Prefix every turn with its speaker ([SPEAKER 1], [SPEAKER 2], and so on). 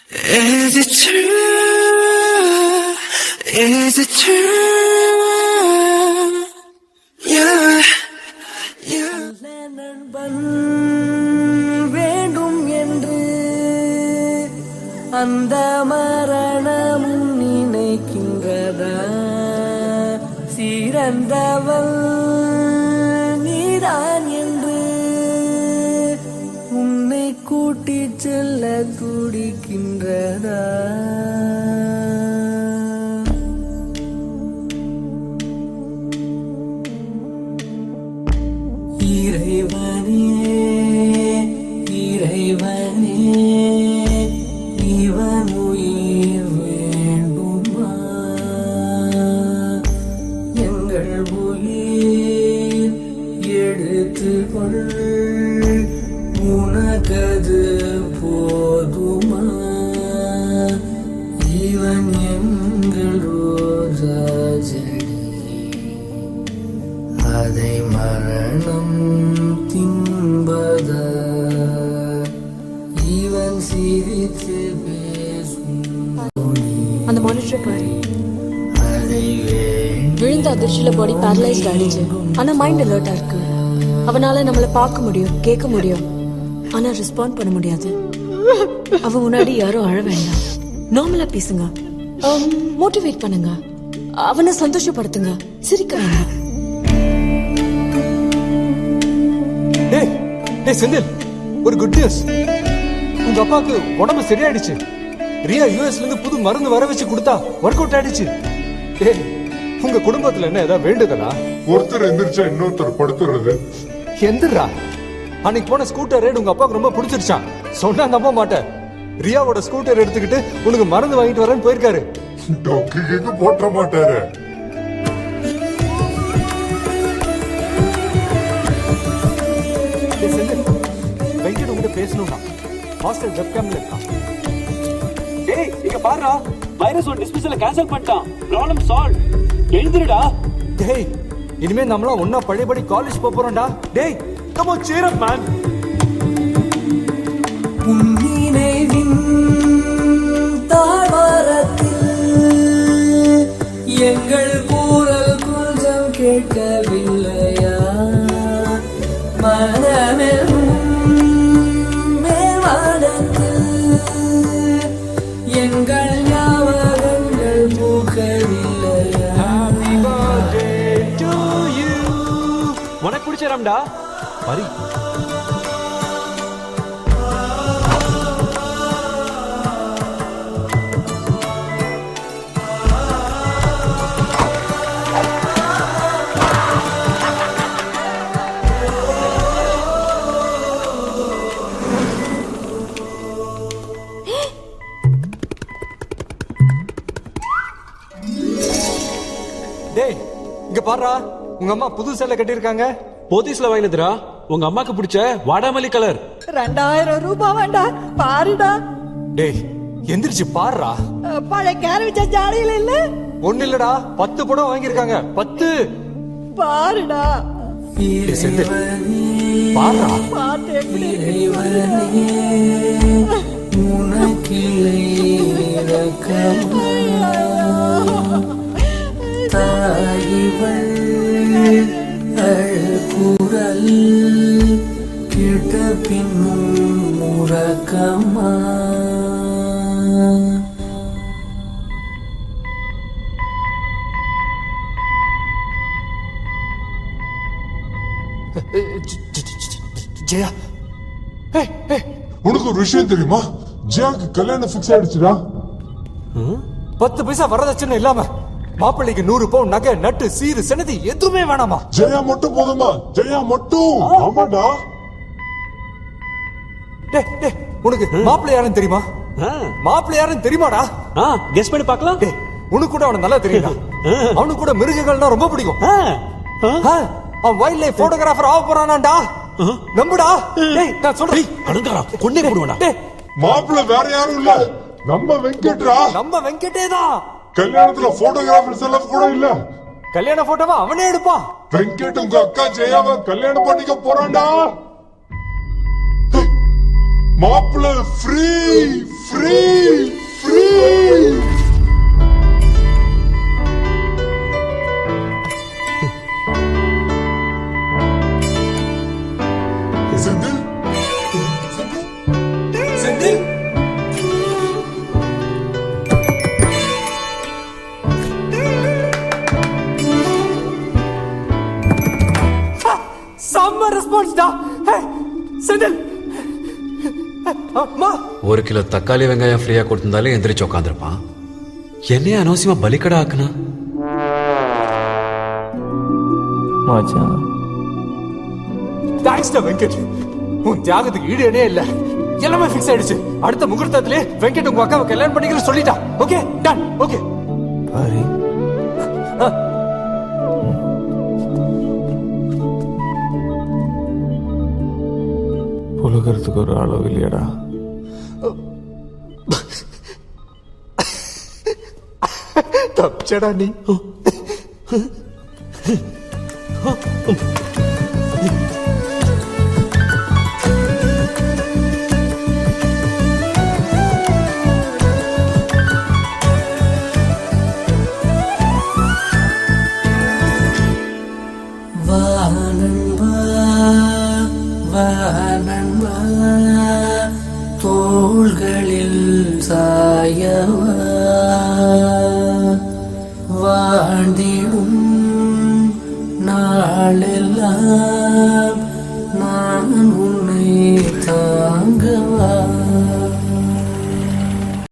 [SPEAKER 1] Is it true? Is it true? Yeah, yeah.
[SPEAKER 2] நண்பன் வேண்டும் என்று அந்த மரணமும் நினைக்கின்றதா? சிறந்தவள் நீதான் என்று உன்னை கூட்டிச் செல்ல துடிக்கின்றதா? இறைவனே இறைவனே இவன் உயிர் வேண்டுமா? எங்கள் உயிர் எடுத்துக்கொள், உனக்கது போதுமா? இவன் எங்கள் ரோஜா செடி, அதை மரணம் தின்பதா? இவன் சிரித்து பேசும்
[SPEAKER 3] அந்த மானிட்டர் பாரு.
[SPEAKER 2] அதை
[SPEAKER 3] விழுந்த அதிர்ச்சியில பாடி பேரலைஸ்ட் ஆயிடுச்சு. ஆனா மைண்ட் அலர்ட்டா இருக்கு. அவனால நம்மள பார்க்க முடியும், கேட்க முடியும், ஆனா ரெஸ்பாண்ட் பண்ண முடியாது. அவ முன்னாடி யாரும் அழ வேண்டாம், நார்மலா பேசுங்க, மோட்டிவேட் பண்ணுங்க, அவனை சந்தோஷப்படுத்துங்க, சிரிக்க வேண்டாம்.
[SPEAKER 4] டேய் செந்தில், ஒரு குட் நியூஸ். உங்க அப்பாவுக்கு உடம்பு சரியாயிடுச்சு. ரியா யூஎஸ்ல இருந்து புது மருந்து வர வச்சு கொடுத்தா ஒர்க் அவுட் ஆயிடுச்சு. டேய், உங்க குடும்பத்துல என்ன ஏதாவது வேண்டுதலா?
[SPEAKER 5] ஒருத்தர் எந்திரிச்சா இன்னொருத்தர் படுத்துறது.
[SPEAKER 4] எந்திரா, அன்னைக்கு போன ஸ்கூட்டர் ரைடு உங்க அப்பாவுக்கு ரொம்ப பிடிச்சிருச்சான். சொன்னா நம்ப மாட்டேன். ரியாவோட ஸ்கூட்டர் எடுத்துக்கிட்டு உனக்கு மருந்து வாங்கிட்டு வரேன்னு போயிருக்காரு.
[SPEAKER 5] டொக்கிக்கு போட்ட மாட்டாரு.
[SPEAKER 4] வெங்கட் உங்ககிட்ட பேசணும்னா ஹாஸ்டல் வெப்கேம்ல இருக்கான்.
[SPEAKER 6] டேய் இங்க பாருடா, வைரஸ் ஒரு டிஸ்மிஸல கேன்சல் பண்ணிட்டான். Problem solve. எழுந்திருடா.
[SPEAKER 4] டேய், இனிமே நம்மளாம் ஒன்னா பழையபடி காலேஜ் போறோம்டா. டேய், come on, cheer up man.
[SPEAKER 2] நினைவின் தாழ்வாரத்தில் எங்கள் கூறல் கொஞ்சம் கேட்கவில்லையா? மனமெனும் மேல்வானத்தில் எங்கள் ஞாபகங்கள் பூக்கவில்லையா?
[SPEAKER 4] Happy birthday to you.
[SPEAKER 6] உனக்கு பிடிச்சராம்டா.
[SPEAKER 4] பரி, டேய் இங்க பாருடா, உங்க அம்மா புது சேலை கட்டியிருக்காங்க.
[SPEAKER 6] போத்தீஸ்ல வாங்கினதுடா. உங்க அம்மாக்கு பிடிச்ச வாடாமல்லி கலர்.
[SPEAKER 7] 2000 ரூபாய் வேண்டாம், பாருடா.
[SPEAKER 4] டேய் எந்திரிச்சு பாருடா.
[SPEAKER 7] பழைய கேரவிச்ச ஜாடியில இல்ல,
[SPEAKER 4] ஒண்ணு இல்லடா, 10 படம் வாங்கியிருக்காங்க. 10.
[SPEAKER 7] பாருடா.
[SPEAKER 4] டேய் செந்தில், பாருடா.
[SPEAKER 7] பாட்டு எப்படி இருக்கு?
[SPEAKER 2] உனக்கில்லை இரக்கமா? தாயிவள் அழுகுரல் கேட்ட பின்னும் உறக்கமா?
[SPEAKER 4] ஜெயா,
[SPEAKER 5] உனக்கு ஒரு விஷயம் தெரியுமா? ஜியாக்கு கல்யாணம் ஃபிக்ஸ் ஆயிடுச்சுடா.
[SPEAKER 4] 10 பைசா வரதட்சணை இல்லாம மாப்பிள்ளைக்கு 100 பவுன் நகை, நட்டு, சீரு, சனதி எதுவுமே வேணாமா?
[SPEAKER 5] ஜெயா மட்டும் போதுமா? ஜெயா மட்டும். ஆமாடா.
[SPEAKER 4] டேய், உனக்கு மாப்பிள்ளை யாருன்னு தெரியுமா? மாப்பிள்ளை யாருன்னு தெரியுமாடா?
[SPEAKER 6] கெஸ் பண்ணி பார்க்கலாம்.
[SPEAKER 4] டேய், உனக்கு கூட அவன நல்லா தெரியும்டா. அவனுக்கு கூட மிருகங்கள்னா ரொம்ப பிடிக்கும். அவன் வைல்ட் லைஃப் போட்டோகிராஃபர் ஆக போறானாடா. நம்புடா. டேய், நான் சொல்றேன்.
[SPEAKER 6] அடங்கடா, கொன்னே போடுவாடா.
[SPEAKER 4] டேய்,
[SPEAKER 5] மாப்பிள்ள வேற யாரும் இல்ல, நம்ம வெங்கட்ரா.
[SPEAKER 4] நம்ம வெங்கடே தான்.
[SPEAKER 5] கல்யாணத்துல போட்டோகிராஃபர் செலவு கூட இல்ல.
[SPEAKER 4] கல்யாண போட்டோவா அவனே எடுப்பான்.
[SPEAKER 5] வெங்கட் உங்க அக்கா ஜெயாவை கல்யாணம் பண்ணிக்க போறான்டா. மாப்பிள்ள ஃப்ரீ ஃப்ரீ
[SPEAKER 4] செந்தில் அம்மா
[SPEAKER 8] 1 கிலோ தக்காளி வெங்காயம் ஃப்ரீயா கொடுத்திருந்தாலே எந்திரிச்சு உட்காந்துருப்பான். என்னைய அனவசியமா பலிக்கடா ஆக்குனா.
[SPEAKER 2] மச்சான்
[SPEAKER 4] தேங்க்ஸ்டா வெங்கட். உன் தியாகத்துக்கு ஈடு இணையே இல்ல. எல்லாமே ஃபிக்ஸ் ஆயிடுச்சு. அடுத்த முகூர்த்தத்திலே வெங்கட் உங்க அக்காவை கல்யாணம் பண்ணிக்கிற சொல்லிட்டா. Okay done. ஓகே
[SPEAKER 2] பாரு புலகிறதுக்கு ஒரு அளவு இல்லையடா.
[SPEAKER 4] தப்பிச்சடா நீ.
[SPEAKER 2] நண்பா தோள்களில் சாயவா வாழ்ந்திடும் நாளெல்லாம்